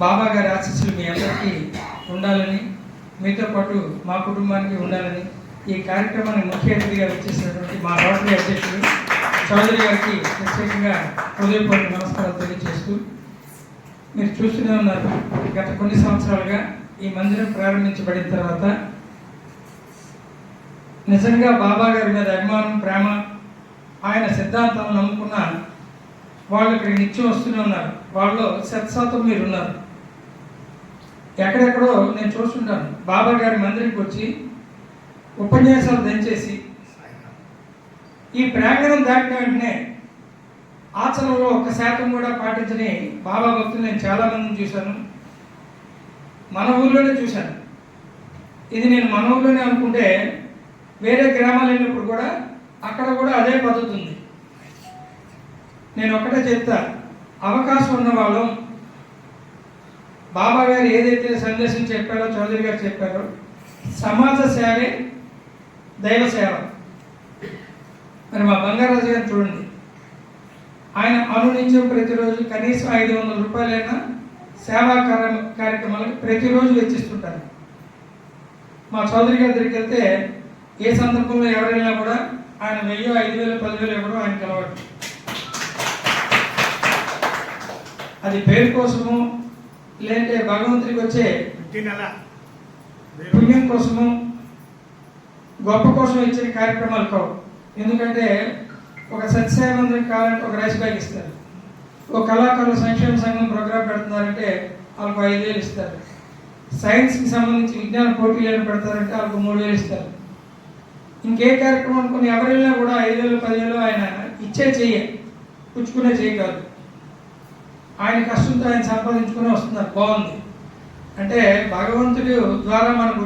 బాబా గారి ఆశీస్సులు మీ అందరికీ ఉండాలని, మీతో పాటు మా కుటుంబానికి ఉండాలని ఈ కార్యక్రమాన్ని ముఖ్య అతిథిగా వచ్చేసినటువంటి మా రోటరీ అధ్యక్షుడు చౌదరి గారికి ప్రత్యేకంగా హృదయపూర్వక నమస్కారాలు తెలియజేస్తూ, మీరు చూస్తూనే ఉన్నారు, గత కొన్ని సంవత్సరాలుగా ఈ మందిరం ప్రారంభించబడిన తర్వాత నిజంగా బాబా గారి మీద అభిమానం, ప్రేమ, ఆయన సిద్ధాంతాలను నమ్ముకున్న వాళ్ళు ఇక్కడ నిత్యం వస్తూనే ఉన్నారు. వాళ్ళు 100% మీరు ఉన్నారు. ఎక్కడెక్కడో నేను చూస్తుంటాను, బాబా గారి మందిరికి వచ్చి ఉపన్యాసాలు దంచేసి ఈ ప్రాంగణం దాటిన వెంటనే ఆచరణలో 1% కూడా పాటించని బాబా భక్తులు నేను చాలామందిని చూశాను. మన ఊళ్ళోనే చూశాను. ఇది నేను మన ఊళ్ళోనే అనుకుంటే వేరే గ్రామాలు వెళ్ళినప్పుడు కూడా అక్కడ కూడా అదే పద్ధతి ఉంది. నేను ఒకటే చెప్తా, అవకాశం ఉన్న వాళ్ళం బాబా గారు ఏదైతే సందేశం చెప్పారో, చౌదరి గారు చెప్పారో, సమాజ సేవే దైవ సేవ. మరి మా బంగారాజు గారు చూడండి, ఆయన అనునిత్యం ప్రతిరోజు కనీసం 500 రూపాయలైనా సేవా కార్యక్రమాలకు ప్రతిరోజు వెచ్చిస్తుంటారు. మా చౌదరి గారి దగ్గరికి వెళ్తే ఏ సందర్భంలో ఎవరైనా కూడా ఆయన 1000, 5000, 10,000 ఇవ్వడం ఆయనకి అలవాటు. అది పేరు కోసము, లేదంటే భగవంతుడికి వచ్చే పుణ్యం కోసము, గొప్ప కోసం ఇచ్చిన కార్యక్రమాలు కావు. ఎందుకంటే ఒక సత్యసాయి మందిరం కావాలంటే ఒక రైస్ బ్యాగ్ ఇస్తారు, ఒక కళాకారుల సంక్షేమ సంఘం ప్రోగ్రాం పెడుతున్నారంటే వాళ్ళకు 5,000 ఇస్తారు, సైన్స్కి సంబంధించి విజ్ఞాన పోటీలను పెడతారంటే వాళ్ళకు 3,000 ఇస్తారు. ఇంకే కార్యక్రమం అనుకుని ఎవరైనా కూడా 5,000, 10,000 ఆయన ఇచ్చే చెయ్యి, పుచ్చుకునే చెయ్యి కాదు. ఆయన కష్టంతో ఆయన సంపాదించుకుని వస్తున్నారు. బాగుంది. అంటే భగవంతుడి ద్వారా మనకు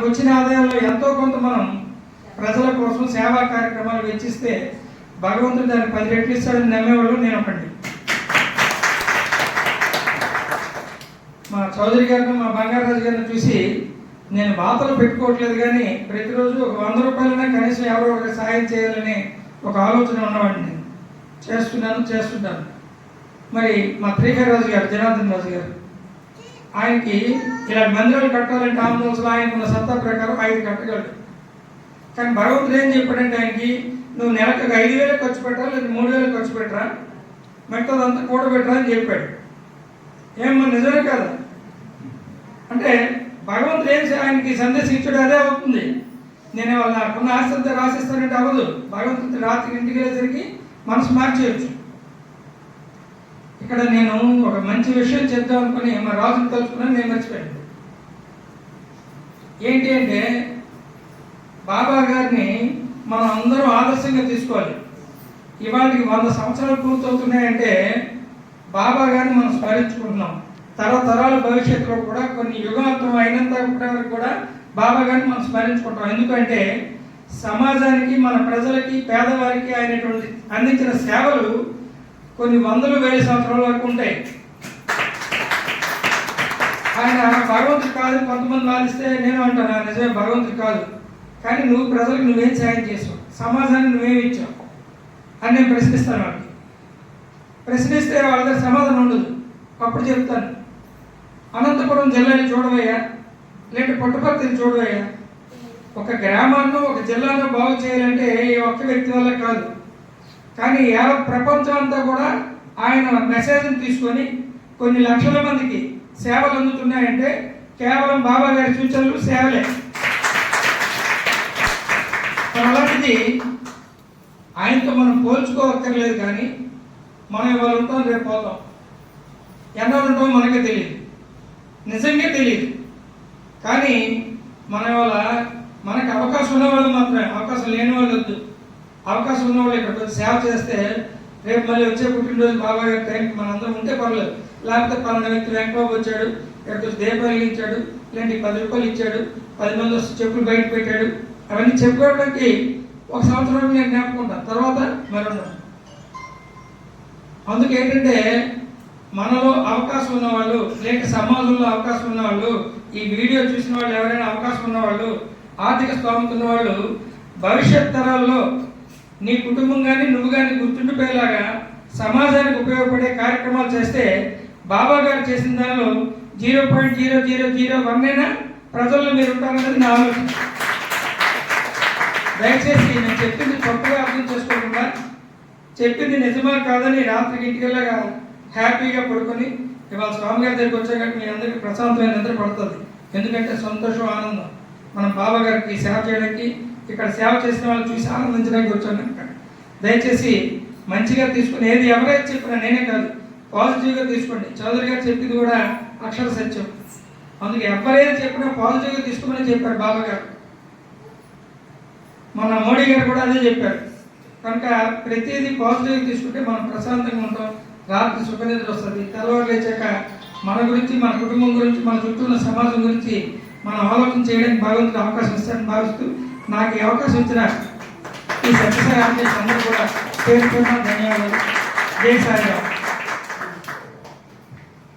వచ్చిన ఆదాయంలో ఎంతో కొంత మనం ప్రజల కోసం సేవా కార్యక్రమాలు వెచ్చిస్తే భగవంతుడు దాన్ని 10 రెట్లు ఇస్తాడని నమ్మేవాళ్ళు నేను ఒకటి. మా చౌదరి గారిని, మా బంగారాజు గారిని చూసి నేను వాతలు పెట్టుకోవట్లేదు, కానీ ప్రతిరోజు ఒక 100 రూపాయలైనా కనీసం ఎవరో ఒక సాయం చేయాలనే ఒక ఆలోచన ఉన్నవాడిని. నేను చేస్తుంటాను. మరి మా త్రికరాజు గారు, జనార్దన్ రాజు గారు, ఆయనకి ఇలా మందిరాలు కట్టాలంటే ఆందోళన ఆయనకున్న సత్తా ప్రకారం 5 కట్టగలడు. కానీ భగవంతుడు ఏం చెప్పాడంటే ఆయనకి, నువ్వు నెలకు 5,000 ఖర్చు పెట్టరా, లేదా 3,000 ఖర్చు పెట్టరా, మిగతాదంతా కూడబెట్టరా అని చెప్పాడు. ఏమన్నా నిజమే కదా? అంటే భగవంతుడు ఏం ఆయనకి సందేశం ఇచ్చాడు అదే అవుతుంది. నేను వాళ్ళ నాకున్న ఆస్తంతా రాసిస్తానంటే అవ్వదు. భగవంతుడు రాత్రి ఇంటికి వెళ్ళేసరికి మనసు మార్చేయచ్చు. ఇక్కడ నేను ఒక మంచి విషయం చెప్దాం అనుకుని మా రాజును తలుచుకున్నాను, నేను మర్చిపోయాను. ఏంటి అంటే బాబా గారిని మనం అందరం ఆదర్శంగా తీసుకోవాలి. ఇవాళకి 100 సంవత్సరాలు పూర్తవుతున్నాయంటే బాబా గారిని మనం స్మరించుకుంటున్నాం. తరతరాల భవిష్యత్తులో కూడా కొన్ని యుగాంతం అయినంత వరకు కూడా బాబా గారిని మనం స్మరించుకుంటాం. ఎందుకంటే సమాజానికి, మన ప్రజలకి, పేదవారికి ఆయనటువంటి అందించిన సేవలు కొన్ని 100,000 సంవత్సరాల వరకు ఉంటాయి. ఆయన భగవంతుడు కాదు కొంతమంది వాదిస్తే నేను అంటాను, నిజమే భగవంతుడు కాదు, కానీ నువ్వు ప్రజలకు నువ్వేం సాయం చేసావు, సమాజానికి నువ్వేమి ఇచ్చావు అని నేను ప్రశ్నిస్తాను. వాళ్ళకి ప్రశ్నిస్తే వాళ్ళ దగ్గర సమాధానం ఉండదు. అప్పుడు చెప్తాను, అనంతపురం జిల్లాని చూడవయ్యా, లేదంటే పుట్టపర్తిని చూడవయ్యా. ఒక గ్రామాన్ని, ఒక జిల్లాను బాగు చేయాలంటే ఏ ఒక్క వ్యక్తి వల్ల కాదు. కానీ ప్రపంచం అంతా కూడా ఆయన మెసేజ్ని తీసుకొని కొన్ని లక్షల మందికి సేవలు అందుతున్నాయంటే కేవలం బాబా గారి సూచనలు, సేవలే. అలాంటిది ఆయనతో మనం పోల్చుకోవక్కర్లేదు. కానీ మనం ఇవాళ ఉంటాం, రేపు పోతాం. ఎన్నాళ్ళు ఉంటామో మనకే తెలియదు, నిజంగా తెలియదు. కానీ మన ఇవాళ మనకు అవకాశం ఉన్నవాళ్ళు మాత్రమే, అవకాశం లేని వాళ్ళు వద్దు. అవకాశం ఉన్నవాళ్ళు ఇక్కడికి వచ్చి సేవ చేస్తే రేపు మళ్ళీ వచ్చే పుట్టినరోజు బాబా గారి టైంకి మన అందరం ఉంటే పర్లేదు. లేకపోతే పలానా వ్యక్తి వెంకబాబు వచ్చాడు, ఇక్కడికి వచ్చి దీపం వెలిగించాడు, ఇలాంటి 10 రూపాయలు ఇచ్చాడు, 10 మంది వచ్చి చెప్పులు బయట పెట్టాడు, అవన్నీ చెప్పుకోవడానికి 1 సంవత్సరం నేను జ్ఞాపకుంటాను, తర్వాత మరొండ. అందుకేంటంటే మనలో అవకాశం ఉన్నవాళ్ళు, లేక సమాజంలో అవకాశం ఉన్నవాళ్ళు, ఈ వీడియో చూసిన వాళ్ళు ఎవరైనా అవకాశం ఉన్నవాళ్ళు, ఆర్థిక స్థోమత ఉన్నవాళ్ళు భవిష్యత్ తరాల్లో నీ కుటుంబం కానీ నువ్వు కానీ గుర్తుండిపోయేలాగా సమాజానికి ఉపయోగపడే కార్యక్రమాలు చేస్తే బాబా గారు చేసిన దానిలో 0.0001 అయినా ప్రజల్లో మీరు ఉంటారన్నది నా ఆలోచన. దయచేసి నేను చెప్పింది తప్పుగా అర్థం చేసుకోకుండా, చెప్పింది నిజమా కాదని రాత్రికి ఇంటికెళ్ళగా హ్యాపీగా పడుకొని ఇవాళ స్వామి గారి దగ్గరికి వచ్చాక మీ అందరికీ ప్రశాంతమైన నిద్ర పడుతుంది. ఎందుకంటే సంతోషం, ఆనందం. మనం బాబా గారికి సేవ చేయడానికి, ఇక్కడ సేవ చేసిన వాళ్ళు చూసి ఆనందించడానికి వచ్చాను కనుక దయచేసి మంచిగా తీసుకుని, ఏది ఎవరైతే చెప్పినా నేనే కాదు, పాజిటివ్గా తీసుకోండి. చౌదరి గారు చెప్పింది కూడా అక్షర సత్యం. అందుకే ఎవరైతే చెప్పినా పాజిటివ్గా తీసుకోమని చెప్పారు బాబా గారు. మన మోడీ గారు కూడా అదే చెప్పారు. కనుక ప్రతిదీ పాజిటివ్గా తీసుకుంటే మనం ప్రశాంతంగా ఉంటాం, రాత్రి సుఖనిద్ర వస్తుంది. తెల్లవారు లేచాక మన గురించి, మన కుటుంబం గురించి, మన చుట్టూ ఉన్న సమాజం గురించి మనం ఆలోచన చేయడానికి భగవంతుడు అవకాశం ఇస్తారని భావిస్తూ నాకు ఈ అవకాశం ఇచ్చిన ఈ సత్యసాయి ఆర్టిస్ట్ అందరూ కూడా పేరు ధన్యవాదాలు. జై సాయిరామ్.